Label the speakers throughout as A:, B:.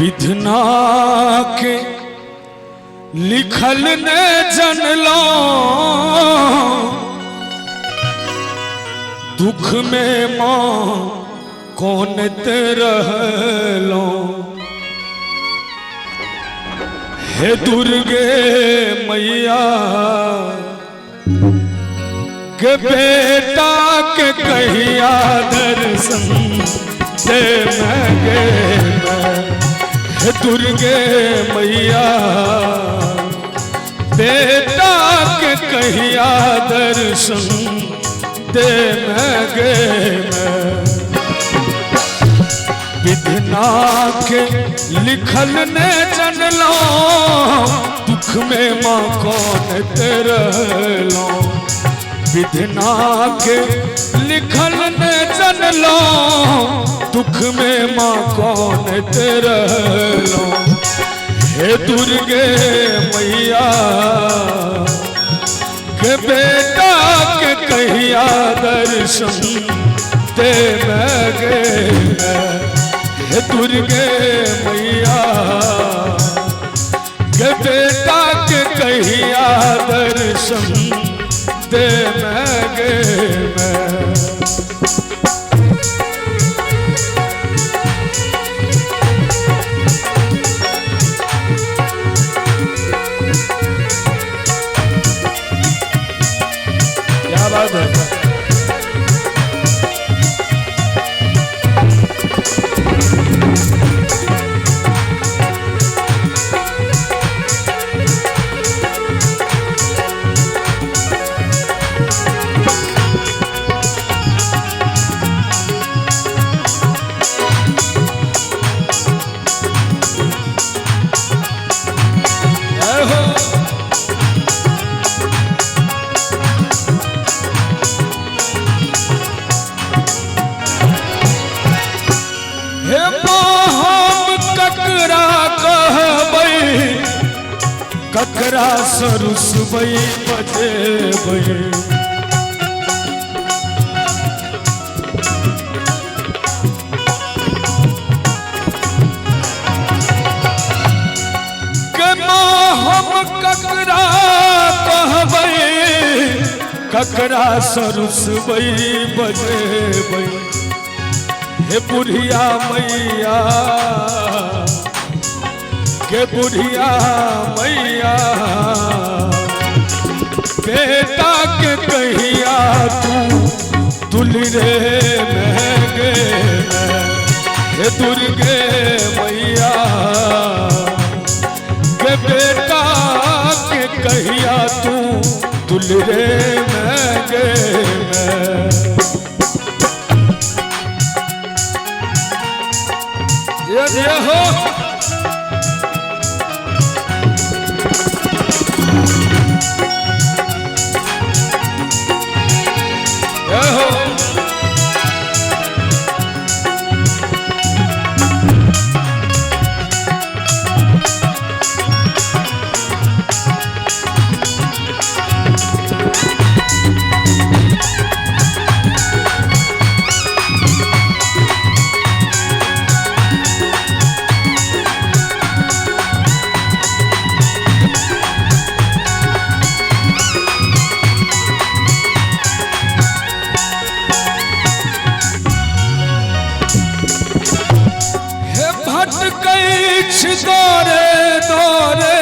A: विधना के लिखल ने जनलो दुख में माँ कौन रहलो हे दुर्गे मैया के बेटा के कहिया दर्शन दे मैं हे दुर्गे मैया बेटा के कहिया दर्शन दे मैं विधना के लिखल ने जनलो दुख में माँ कौन रहलो विधना के लिखल ने जनलो दुख में माँ कौन रहलो हे दुर्गे मैया के बेटा के कहिया दर्शन दे मैं हे दुर्गे मैया के बेटा के कहिया दर्शन दे मैं क्या बात है। ककरा सरुसबई बजेबई के हम ककरा कहबई ककरा सरुसबई बजेबई हे बुढ़िया मैया के बुढ़िया मैया बेटा के कहिया तू दुलरे महंगे हे दुर्गे मैया के बेटा के कहिया तू दुलरे महंगे ये हो दौरे दौरे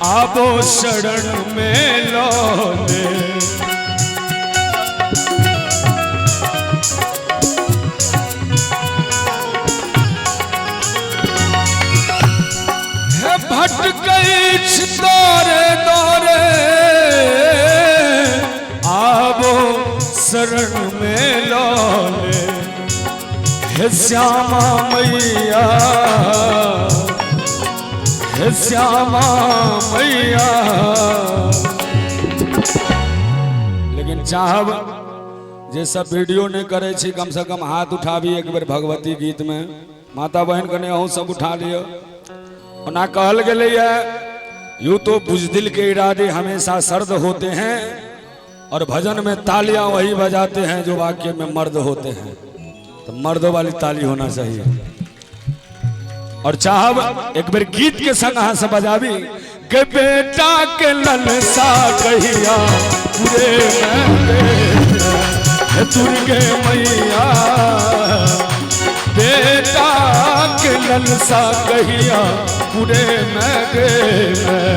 A: आबो शरण में लौले है भटकई दौरे दौरे आबो शरण में लौले हे श्यामा मैया हे श्यामा मैया लेकिन चाहब जे सब वीडियो नहीं करे छी कम से कम हाथ उठाबी एक बेर भगवती गीत में माता बहन कने अहूँ सब उठा लियो ओना कहल गेले यूं तो बुज़दिल के इरादे हमेशा सर्द होते हैं और भजन में तालियां वही बजाते हैं जो वाक्य में मर्द होते हैं, तो मर्दों वाली ताली होना चाहिए। और चाहब एक बार गीत के संग हाथ से बजाबी के बेटा के ललसा कहिया पूरे दुर्गे मैया बेटा के ललसा कहिया पूरे में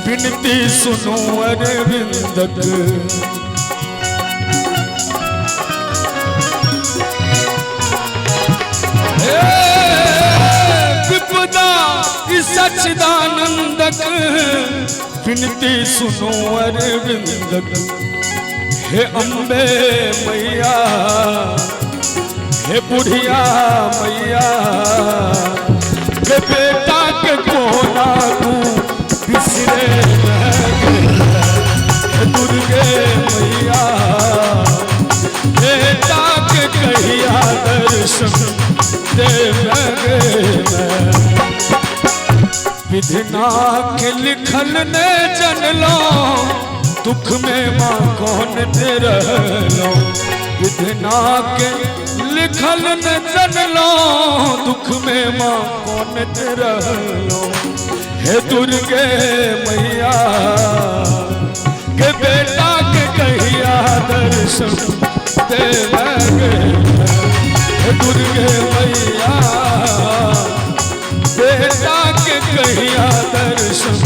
A: विनती सुनो अरविंदक विपदा सच्चिदानंदक विनती सुनो अरविंदक हे अम्बे मैया हे बुढ़िया मैया के बेटा के कोना तू बिसरे दुर्गे मैया बेटा के कहिया दर्शन देवे विधना के लिखल ने जनलो दुख में माँ कौन दे रहलो विधना के लिखल ने जनलो दुख में माँ कौन दे रहलो हे दुर्गे मैया के बेटा के कहिया दर्शन देवे हे दुर्गे मैया बेटा के कहिया दर्शन